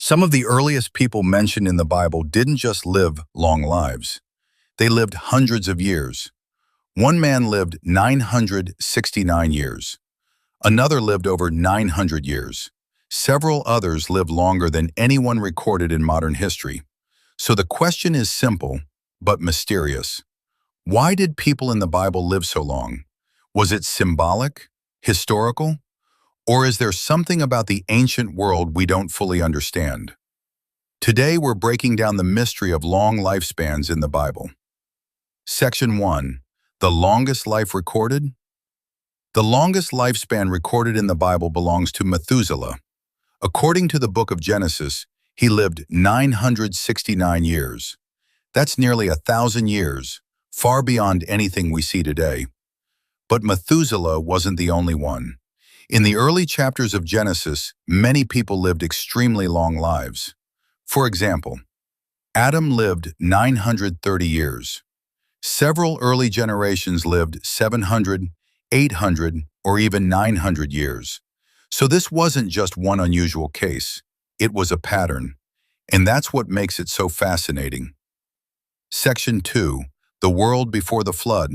Some of the earliest people mentioned in the Bible didn't just live long lives. They lived hundreds of years. One man lived 969 years. Another lived over 900 years. Several others lived longer than anyone recorded in modern history. So the question is simple, but mysterious. Why did people in the Bible live so long? Was it symbolic, historical, or is there something about the ancient world we don't fully understand? Today we're breaking down the mystery of long lifespans in the Bible. Section 1. The longest life recorded? The longest lifespan recorded in the Bible belongs to Methuselah. According to the book of Genesis, he lived 969 years. That's nearly 1,000 years, far beyond anything we see today. But Methuselah wasn't the only one. In the early chapters of Genesis, many people lived extremely long lives. For example, Adam lived 930 years. Several early generations lived 700, 800, or even 900 years. So this wasn't just one unusual case. It was a pattern. And that's what makes it so fascinating. Section 2. The world before the flood.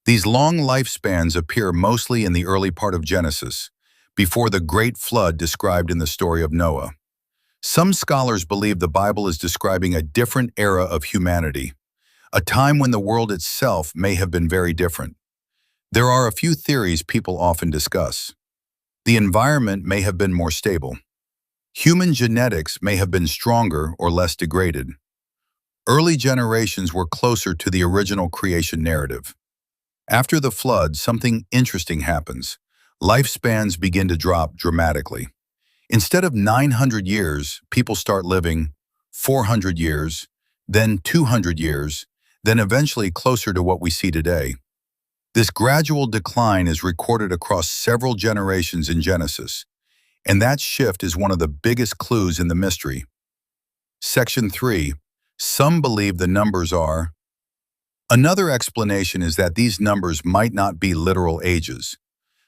These long lifespans appear mostly in the early part of Genesis, before the great flood described in the story of Noah. Some scholars believe the Bible is describing a different era of humanity, a time when the world itself may have been very different. There are a few theories people often discuss. The environment may have been more stable. Human genetics may have been stronger or less degraded. Early generations were closer to the original creation narrative. After the flood, something interesting happens. Lifespans begin to drop dramatically. Instead of 900 years, people start living 400 years, then 200 years, then eventually closer to what we see today. This gradual decline is recorded across several generations in Genesis, and that shift is one of the biggest clues in the mystery. Section 3. Some believe the numbers are. Another explanation is that these numbers might not be literal ages.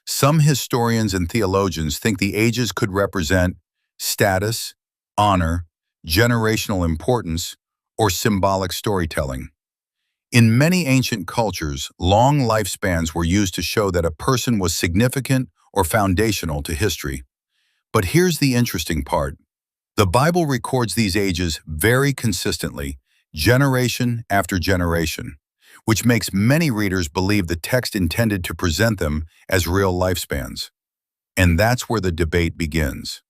Some historians and theologians think the ages could represent status, honor, generational importance, or symbolic storytelling. In many ancient cultures, long lifespans were used to show that a person was significant or foundational to history. But here's the interesting part. The Bible records these ages very consistently, generation after generation, which makes many readers believe the text intended to present them as real lifespans. And that's where the debate begins.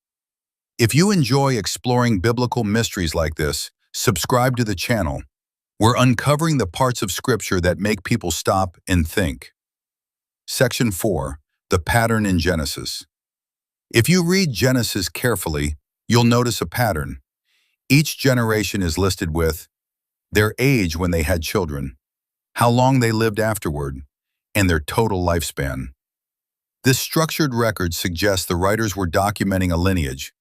If you enjoy exploring biblical mysteries like this, subscribe to the channel. We're uncovering the parts of Scripture that make people stop and think. Section 4. The pattern in Genesis. If you read Genesis carefully, you'll notice a pattern. Each generation is listed with their age when they had children, how long they lived afterward, and their total lifespan. This structured record suggests the writers were documenting a lineage,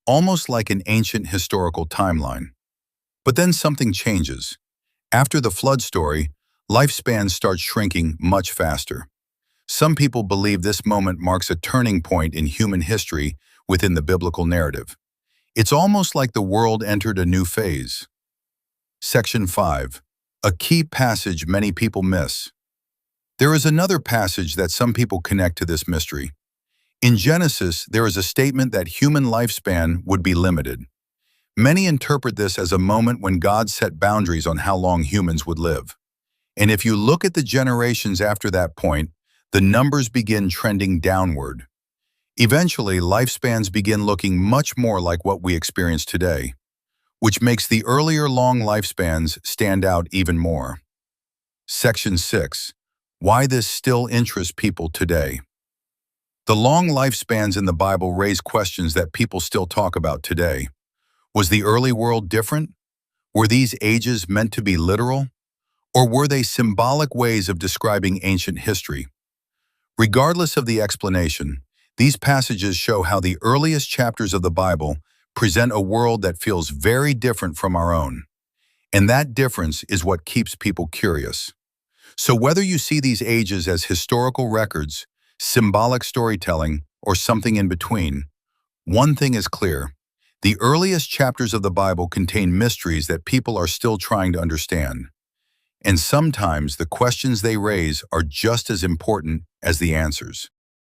almost like an ancient historical timeline. But then something changes. After the flood story, lifespans start shrinking much faster. Some people believe this moment marks a turning point in human history within the biblical narrative. It's almost like the world entered a new phase. Section 5. A key passage many people miss. There is another passage that some people connect to this mystery. In Genesis, there is a statement that human lifespan would be limited. Many interpret this as a moment when God set boundaries on how long humans would live. And if you look at the generations after that point, the numbers begin trending downward. Eventually, lifespans begin looking much more like what we experience today, which makes the earlier long lifespans stand out even more. Section 6. Why this still interests people today. The long lifespans in the Bible raise questions that people still talk about today. Was the early world different? Were these ages meant to be literal? Or were they symbolic ways of describing ancient history? Regardless of the explanation, these passages show how the earliest chapters of the Bible present a world that feels very different from our own. And that difference is what keeps people curious. So whether you see these ages as historical records, symbolic storytelling, or something in between, one thing is clear. The earliest chapters of the Bible contain mysteries that people are still trying to understand. And sometimes the questions they raise are just as important as the answers.